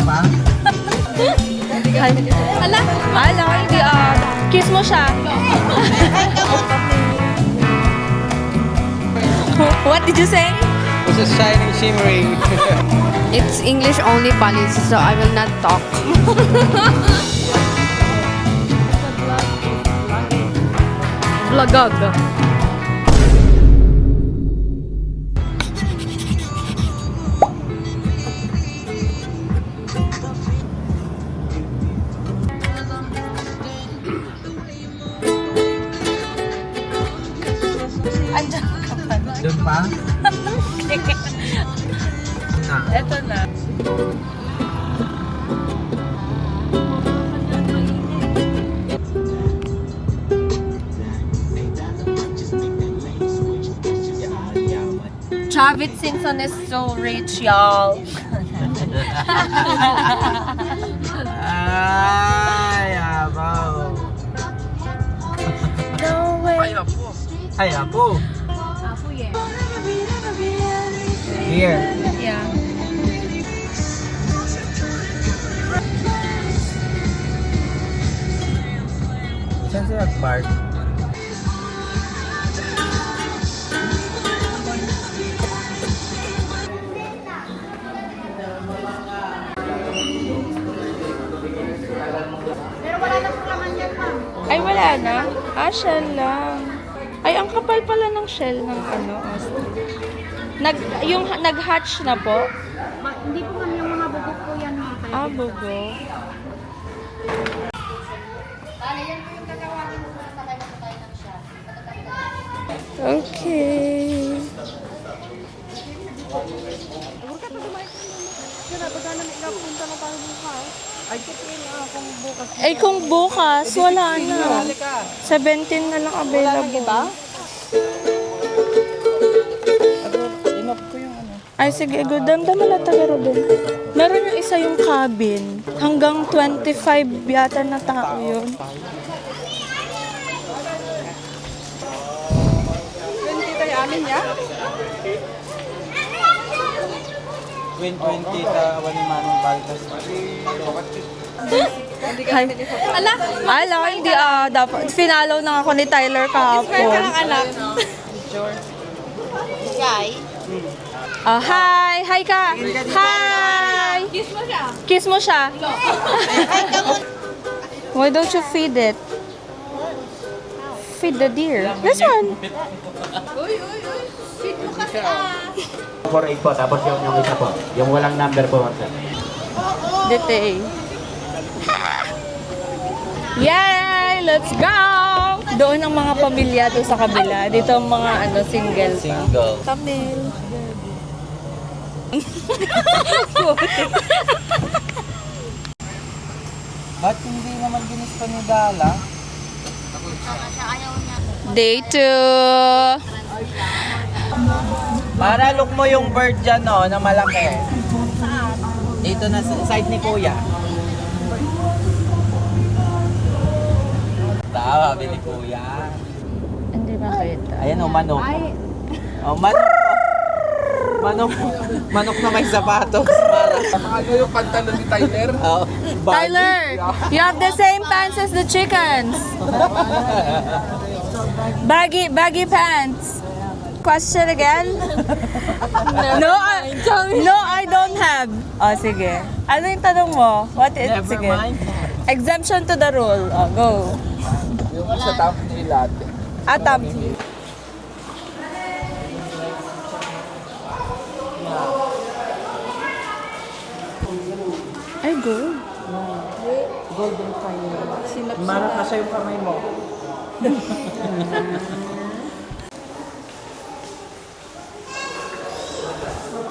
pa? Ala, hindi kiss mo siya. What did you say? It's a shining, shimmering. It's English only policy, so I will not talk. Lagag. Andiyan ka pa. Doon pa? Na. Eto na. Travis Simpson is so rich, y'all. Ay, abaw. No way. Ay, apo. Here. Yeah. Saan siya nag-park? Ay, wala na. Shell lang. Ay, ang kapal pala ng shell ng ano. Yung nag-hatch na po? Hindi po kami yung mga bubok po yan. Bugo. Yan po yung tatawagin mo sa sakay na tayo ng shop. Okay. Ay, kung bukas, wala na. 17 na lang available. Ay, sige, good. Damdaman na taga Robin. Meron yung isa yung cabin. Hanggang 25 yata na tao yun. 20 tayo amin niya? 20 ta wani manong baltas. Ala, hindi dapat. Finalo na ako ni Tyler kahapon. Hi! Hi ka! Hi! Kiss mo siya. Why don't you feed it? Feed the deer. This one. 48 po, tapos yung isa po. Yung walang number po, sir. Dete. Yay! Let's go! Doon ang mga pamilya doon sa kabila. Dito ang mga single pa. Single. Thumbnail. Ba't hindi naman ginis pa ni Dala? Day 2. Para look mo yung bird dyan, no, na malaki. Dito na sa side ni Kuya. Tawa, ni Kuya. Hindi makita. Ayan o, manok. Oh, manok. Manok na may sapatos. Ano yung pantalon ni Tyler? Oh, Tyler, you have the same pants as the chickens. Baggy pants. Question again? No, I don't have. Oh, sige. Ano yung tanong mo? What is, Never sige. mind. Exemption to the rule. Oh, go. Yung sa top ni latte. Atam. Ay, go. Golden fire. Marang na siya yung kamay mo.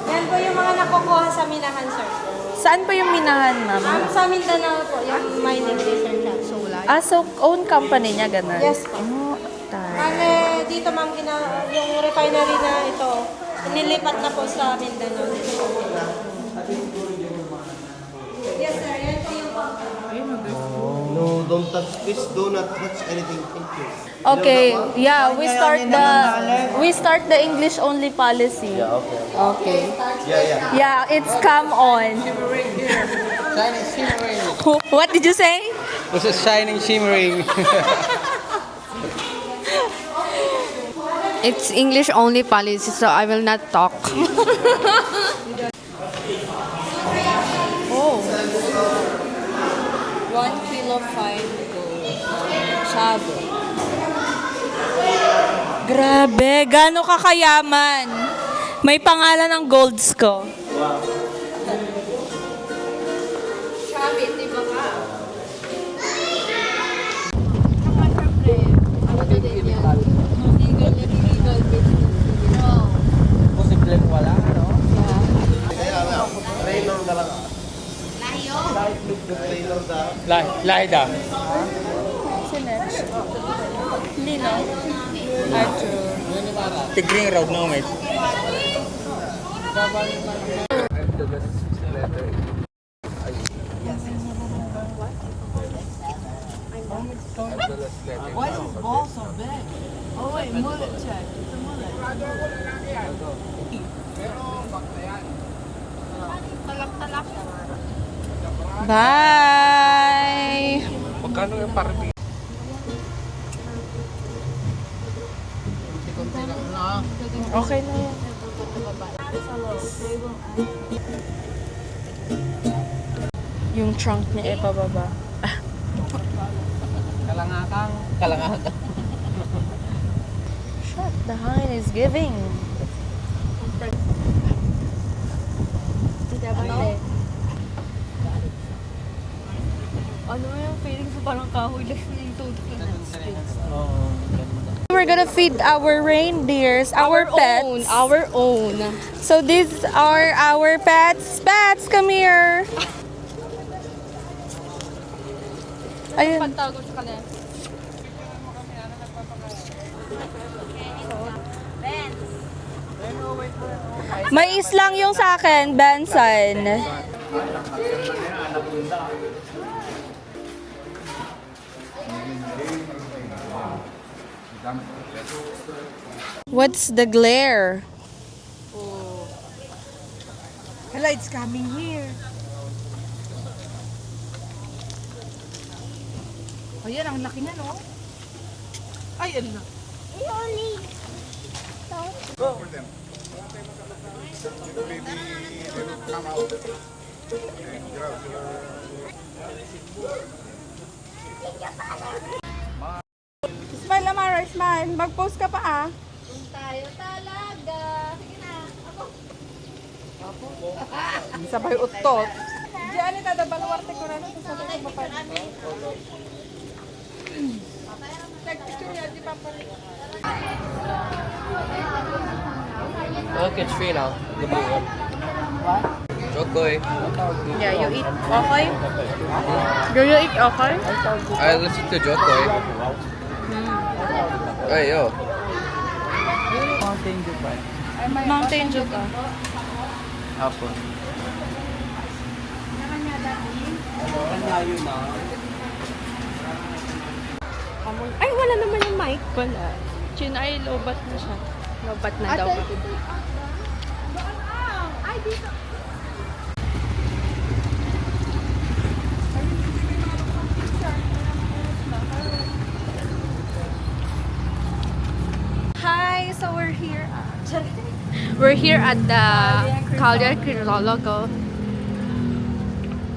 Yan po yung mga nakukuha sa minahan, sir. Saan pa yung minahan, ma'am? Sa Mindanao po, yung mining research at Solar. So own company niya, ganun? Yes po. Oh, tayo. Bale, dito ma'am, yung refinery na ito, nilipat na po sa Mindanao. Yes, sir. Yan po yung No, don't touch. Please do not touch anything. Thank you. Okay, yeah, we start the English only policy. Yeah, okay. Okay. Yeah, it's come on. Shining, shimmering. What did you say? This is shining, shimmering. It's English only policy, so I will not talk. Oh. 1 kilo fine gold. Shabu. Grabe, gaano kakayaman. May pangalan ng golds ko. Posibleng wala, no? Trainer na lang. Trainer na. Lahida. Hindi no? Arthur. Tigring road no, mate. Why is his ball so big? Oh wait, mullet check. It's a mullet. Bye! Magkano yung parang Okay na yan. Yung trunk niya ipababa. Kalangakang. Shut, the hangin is giving. Ano yung feeling sa parang kahoy lang yung Oo, ganda. We're gonna feed our reindeers, our pets. Our own. So these are our pets. Pets, come here. Ayun. Pagtago sa kanila. Mais lang yung sa akin, Benson. What's the glare? Hala, it's coming here. Ayan, ang laki niya, no? Ay, ano na? Smile, Amara, smile. Mag-post ka pa, ah. Tayo talaga. Sige na. Sabay utot. Diyan, ito, baluwarte ko na sa sabay mapal. Nag-picture niya, di pa pa. Look, it's free now. The blue one. What? Jokoy. Yeah, you eat okay? Do you eat okay? I listen to Jokoy. Hey, yo. Mountain Dew pa. Mountain Dew ka. Hapon. Ay, wala naman yung mic pala. Chin ay lobat na siya. Lobat na daw. Ay, dito. Hi, so we're here. We're here at the Calyar Crisologo.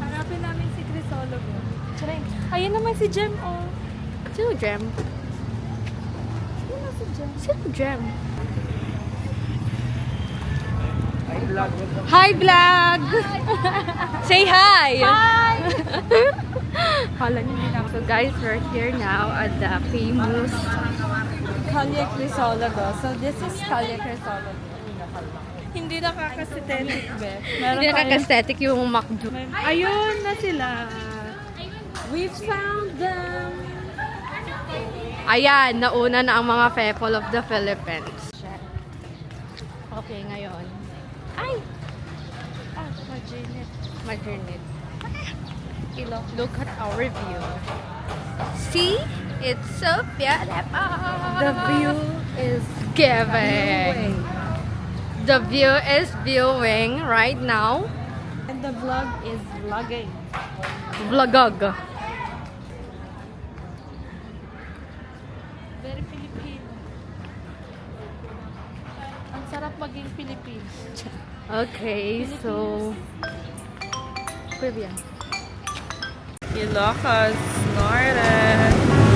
Hanapin namin si Crisologo. Charing. Ayun naman si Jem, oh. Sino Jem? Sino si Jem? Sino Jem? Hi, vlog! Say hi! Hi! Kala niyo din ako. So guys, we're here now at the famous Calyar Crisologo. So this is Calyar Crisologo. Hindi nakaka-aesthetic, be. Meron hindi tayong- naka-aesthetic yung McDo. Ayun na sila. We found them. Ayan, nauna na ang mga people of the Philippines. Okay, ngayon. Ay! Ah, Madrinit. Look at our view. See? It's so beautiful. The view is giving. The view is viewing right now. And the vlog is vlogging. Vlogog. Very Filipino. Ang sarap maging Filipino. Okay, so... Preview. Ilocos Norte.